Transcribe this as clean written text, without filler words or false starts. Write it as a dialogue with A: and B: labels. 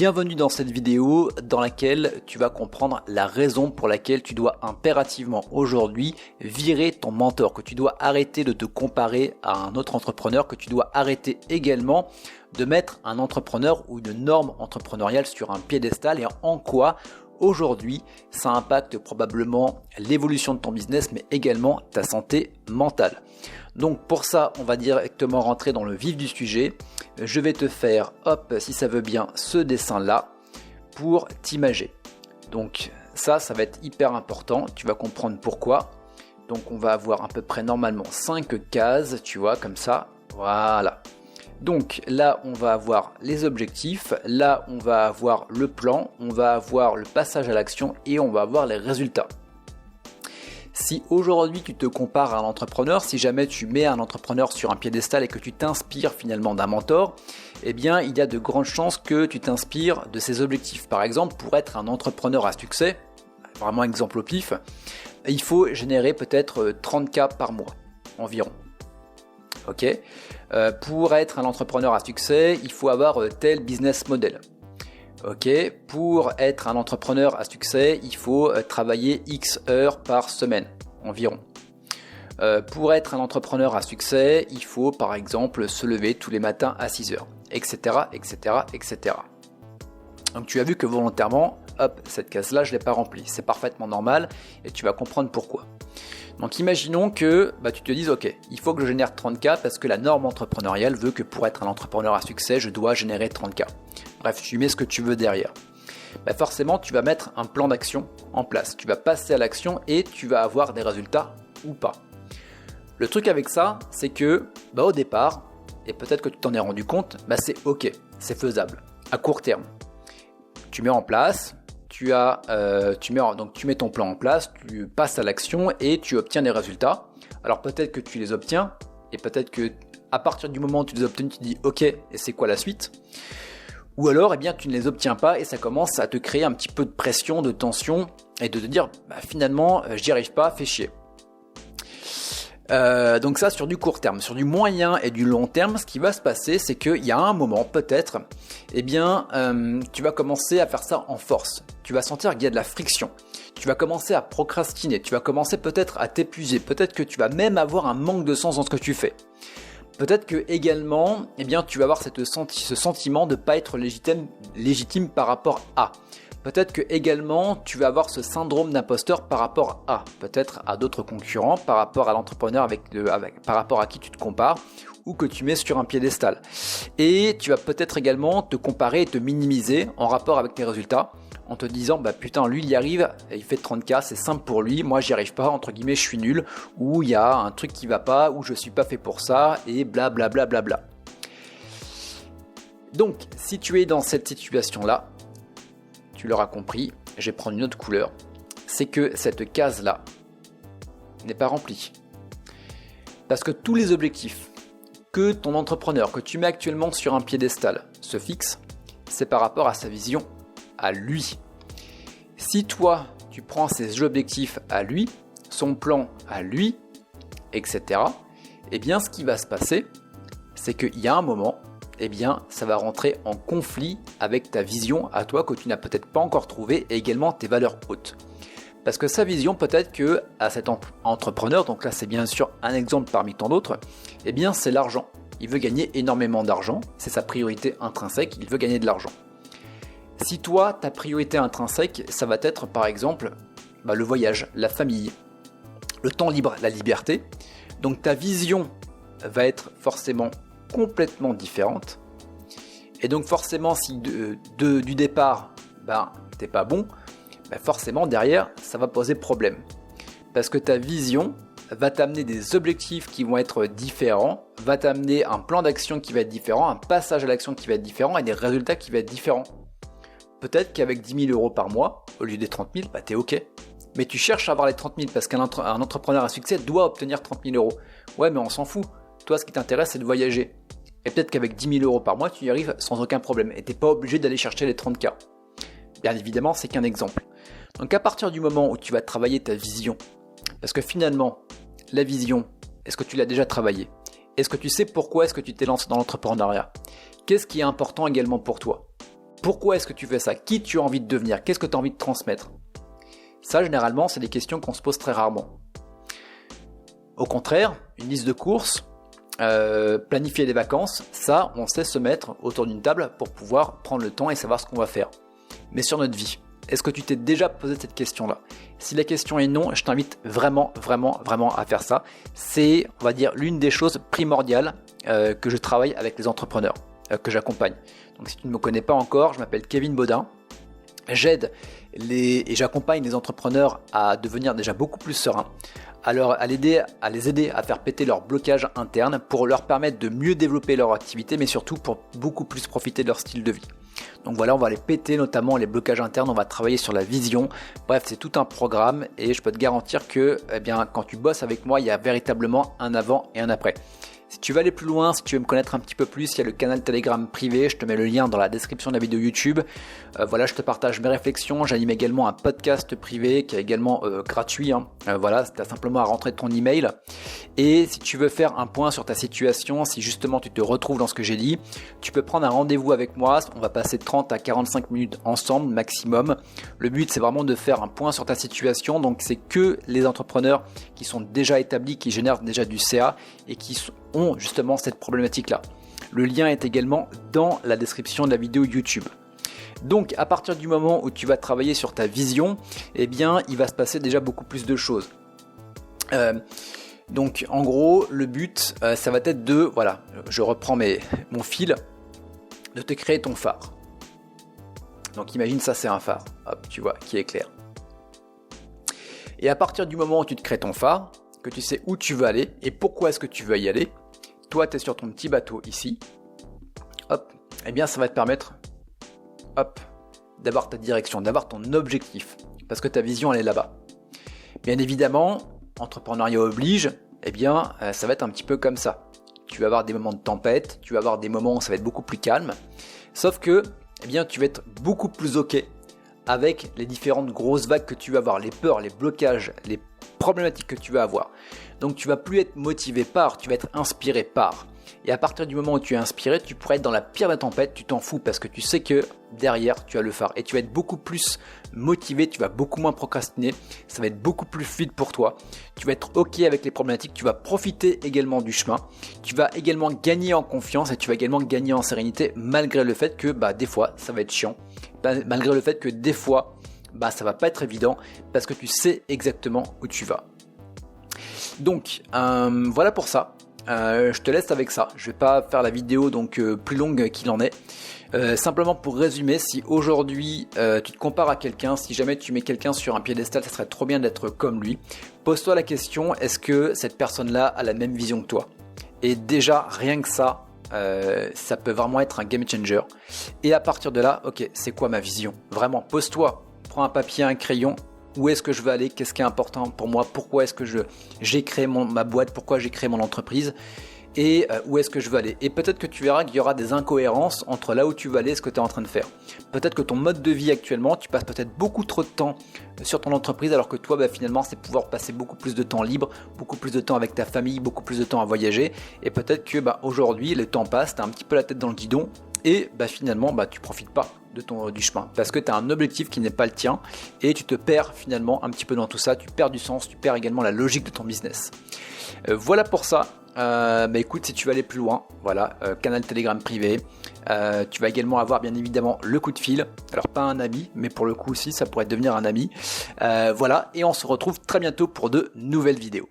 A: Bienvenue dans cette vidéo dans laquelle tu vas comprendre la raison pour laquelle tu dois impérativement aujourd'hui virer ton mentor, que tu dois arrêter de te comparer à un autre entrepreneur, que tu dois arrêter également de mettre un entrepreneur ou une norme entrepreneuriale sur un piédestal et en quoi aujourd'hui ça impacte probablement l'évolution de ton business mais également ta santé mentale. Donc pour ça, on va directement rentrer dans le vif du sujet. Je vais te faire, si ça veut bien, ce dessin-là pour t'imager. Donc ça va être hyper important. Tu vas comprendre pourquoi. Donc on va avoir à peu près normalement 5 cases, tu vois, comme ça. Voilà. Donc là, on va avoir les objectifs. Là, on va avoir le plan. On va avoir le passage à l'action et on va avoir les résultats. Si aujourd'hui tu te compares à un entrepreneur, si jamais tu mets un entrepreneur sur un piédestal et que tu t'inspires finalement d'un mentor, eh bien il y a de grandes chances que tu t'inspires de ses objectifs. Par exemple, pour être un entrepreneur à succès, vraiment exemple au pif, il faut générer peut-être 30K par mois environ. Ok. Pour être un entrepreneur à succès, il faut avoir tel business model. Ok, pour être un entrepreneur à succès, il faut travailler X heures par semaine environ. Pour être un entrepreneur à succès, il faut par exemple se lever tous les matins à 6 heures, etc., etc., etc. Donc tu as vu que volontairement, cette case-là, je ne l'ai pas remplie. C'est parfaitement normal et tu vas comprendre pourquoi. Donc imaginons que tu te dises, ok, il faut que je génère 30K parce que la norme entrepreneuriale veut que pour être un entrepreneur à succès, je dois générer 30K. Bref, tu mets ce que tu veux derrière. Forcément, tu vas mettre un plan d'action en place. Tu vas passer à l'action et tu vas avoir des résultats ou pas. Le truc avec ça, c'est que au départ, et peut-être que tu t'en es rendu compte, c'est ok, c'est faisable, à court terme. Tu mets en place, tu mets ton plan en place, tu passes à l'action et tu obtiens des résultats. Alors peut-être que tu les obtiens et peut-être que à partir du moment où tu les obtiens, tu te dis ok, et c'est quoi la suite ? Ou alors tu ne les obtiens pas et ça commence à te créer un petit peu de pression, de tension et de te dire finalement j'y arrive pas, fais chier. Donc ça sur du court terme. Sur du moyen et du long terme, ce qui va se passer, c'est qu'il y a un moment peut-être, tu vas commencer à faire ça en force. Tu vas sentir qu'il y a de la friction. Tu vas commencer à procrastiner. Tu vas commencer peut-être à t'épuiser. Peut-être que tu vas même avoir un manque de sens dans ce que tu fais. Peut-être que également, tu vas avoir ce sentiment de ne pas être légitime par rapport à. Peut-être que également, tu vas avoir ce syndrome d'imposteur par rapport à, peut-être à d'autres concurrents, par rapport à l'entrepreneur par rapport à qui tu te compares ou que tu mets sur un piédestal. Et tu vas peut-être également te comparer et te minimiser en rapport avec tes résultats en te disant putain lui il y arrive, il fait 30K, c'est simple pour lui, moi j'y arrive pas, entre guillemets je suis nul, ou il y a un truc qui va pas, ou je suis pas fait pour ça, et blablabla. Bla bla bla. Donc si tu es dans cette situation là, tu l'auras compris, je vais prendre une autre couleur, c'est que cette case là n'est pas remplie. Parce que tous les objectifs que ton entrepreneur, que tu mets actuellement sur un piédestal se fixe, c'est par rapport à sa vision à lui. Si toi, tu prends ses objectifs à lui, son plan à lui, etc., ce qui va se passer, c'est qu'il y a un moment, ça va rentrer en conflit avec ta vision à toi que tu n'as peut-être pas encore trouvée et également tes valeurs hautes. Parce que sa vision, peut-être que à cet entrepreneur, donc là c'est bien sûr un exemple parmi tant d'autres, c'est l'argent. Il veut gagner énormément d'argent, c'est sa priorité intrinsèque, il veut gagner de l'argent. Si toi, ta priorité intrinsèque, ça va être par exemple le voyage, la famille, le temps libre, la liberté, donc ta vision va être forcément complètement différente. Et donc forcément, si du départ, t'es pas bon, forcément derrière, ça va poser problème. Parce que ta vision va t'amener des objectifs qui vont être différents, va t'amener un plan d'action qui va être différent, un passage à l'action qui va être différent et des résultats qui vont être différents. Peut-être qu'avec 10 000 € par mois, au lieu des 30 000, t'es ok. Mais tu cherches à avoir les 30 000 parce qu'un entrepreneur à succès doit obtenir 30 000 €. Ouais, mais on s'en fout. Toi, ce qui t'intéresse, c'est de voyager. Et peut-être qu'avec 10 000 € par mois, tu y arrives sans aucun problème. Et t'es pas obligé d'aller chercher les 30K. Bien évidemment, c'est qu'un exemple. Donc à partir du moment où tu vas travailler ta vision, parce que finalement, la vision, est-ce que tu l'as déjà travaillée ? Est-ce que tu sais pourquoi est-ce que tu t'es lancé dans l'entrepreneuriat ? Qu'est-ce qui est important également pour toi ? Pourquoi est-ce que tu fais ça? Qui tu as envie de devenir? Qu'est-ce que tu as envie de transmettre? Ça, généralement, c'est des questions qu'on se pose très rarement. Au contraire, une liste de courses, planifier des vacances, ça, on sait se mettre autour d'une table pour pouvoir prendre le temps et savoir ce qu'on va faire. Mais sur notre vie, est-ce que tu t'es déjà posé cette question-là? Si la question est non, je t'invite vraiment à faire ça. C'est, on va dire, l'une des choses primordiales que je travaille avec les entrepreneurs, que j'accompagne. Donc si tu ne me connais pas encore, je m'appelle Kevin Baudin. J'aide et j'accompagne les entrepreneurs à devenir déjà beaucoup plus sereins, à les aider à faire péter leur blocage interne pour leur permettre de mieux développer leur activité, mais surtout pour beaucoup plus profiter de leur style de vie. Donc voilà, on va les péter notamment les blocages internes, on va travailler sur la vision. Bref, c'est tout un programme et je peux te garantir que quand tu bosses avec moi, il y a véritablement un avant et un après. Si tu veux aller plus loin, si tu veux me connaître un petit peu plus, il y a le canal Telegram privé, je te mets le lien dans la description de la vidéo YouTube. Voilà, je te partage mes réflexions, j'anime également un podcast privé qui est également gratuit. Voilà, tu as simplement à rentrer ton email. Et si tu veux faire un point sur ta situation, si justement tu te retrouves dans ce que j'ai dit, tu peux prendre un rendez-vous avec moi, on va passer 30 à 45 minutes ensemble maximum. Le but c'est vraiment de faire un point sur ta situation, donc c'est que les entrepreneurs qui sont déjà établis, qui génèrent déjà du CA et qui ont justement cette problématique-là. Le lien est également dans la description de la vidéo YouTube. Donc à partir du moment où tu vas travailler sur ta vision, il va se passer déjà beaucoup plus de choses. Donc en gros, le but, ça va être je reprends mon fil, de te créer ton phare. Donc imagine ça, c'est un phare, hop, tu vois, qui éclaire. Et à partir du moment où tu te crées ton phare, que tu sais où tu veux aller et pourquoi est-ce que tu veux y aller, toi tu es sur ton petit bateau ici, hop, ça va te permettre, d'avoir ta direction, d'avoir ton objectif, parce que ta vision elle est là-bas. Bien évidemment, entrepreneuriat oblige, ça va être un petit peu comme ça. Tu vas avoir des moments de tempête, tu vas avoir des moments où ça va être beaucoup plus calme, sauf que, tu vas être beaucoup plus ok avec les différentes grosses vagues que tu vas avoir, les peurs, les blocages, les problématiques que tu vas avoir. Donc tu vas plus être motivé par, tu vas être inspiré par. Et à partir du moment où tu es inspiré, tu pourrais être dans la pire des tempêtes, tu t'en fous parce que tu sais que derrière tu as le phare et tu vas être beaucoup plus motivé, tu vas beaucoup moins procrastiner, ça va être beaucoup plus fluide pour toi. Tu vas être ok avec les problématiques, tu vas profiter également du chemin, tu vas également gagner en confiance et tu vas également gagner en sérénité malgré le fait que des fois ça va être chiant, malgré le fait que des fois ça va pas être évident parce que tu sais exactement où tu vas. Donc voilà pour ça. Je te laisse avec ça, je vais pas faire la vidéo plus longue qu'il en est. Simplement pour résumer, si aujourd'hui tu te compares à quelqu'un, si jamais tu mets quelqu'un sur un piédestal, ça serait trop bien d'être comme lui. Pose-toi la question, est-ce que cette personne-là a la même vision que toi? Et déjà, rien que ça, ça peut vraiment être un game changer. Et à partir de là, ok, c'est quoi ma vision? Vraiment, pose-toi, prends un papier, un crayon. Où est-ce que je veux aller? Qu'est-ce qui est important pour moi? Pourquoi est-ce que j'ai créé ma boîte? Pourquoi j'ai créé mon entreprise? Et où est-ce que je veux aller? Et peut-être que tu verras qu'il y aura des incohérences entre là où tu veux aller et ce que tu es en train de faire. Peut-être que ton mode de vie actuellement, tu passes peut-être beaucoup trop de temps sur ton entreprise alors que toi, finalement, c'est pouvoir passer beaucoup plus de temps libre, beaucoup plus de temps avec ta famille, beaucoup plus de temps à voyager. Et peut-être que aujourd'hui, le temps passe, tu as un petit peu la tête dans le guidon et finalement, tu profites pas du chemin parce que tu as un objectif qui n'est pas le tien et tu te perds finalement un petit peu dans tout ça, tu perds du sens, tu perds également la logique de ton business. Voilà pour ça. Écoute, si tu veux aller plus loin, voilà, canal Telegram privé, tu vas également avoir bien évidemment le coup de fil, alors pas un ami, mais pour le coup aussi ça pourrait devenir un ami, voilà, et on se retrouve très bientôt pour de nouvelles vidéos.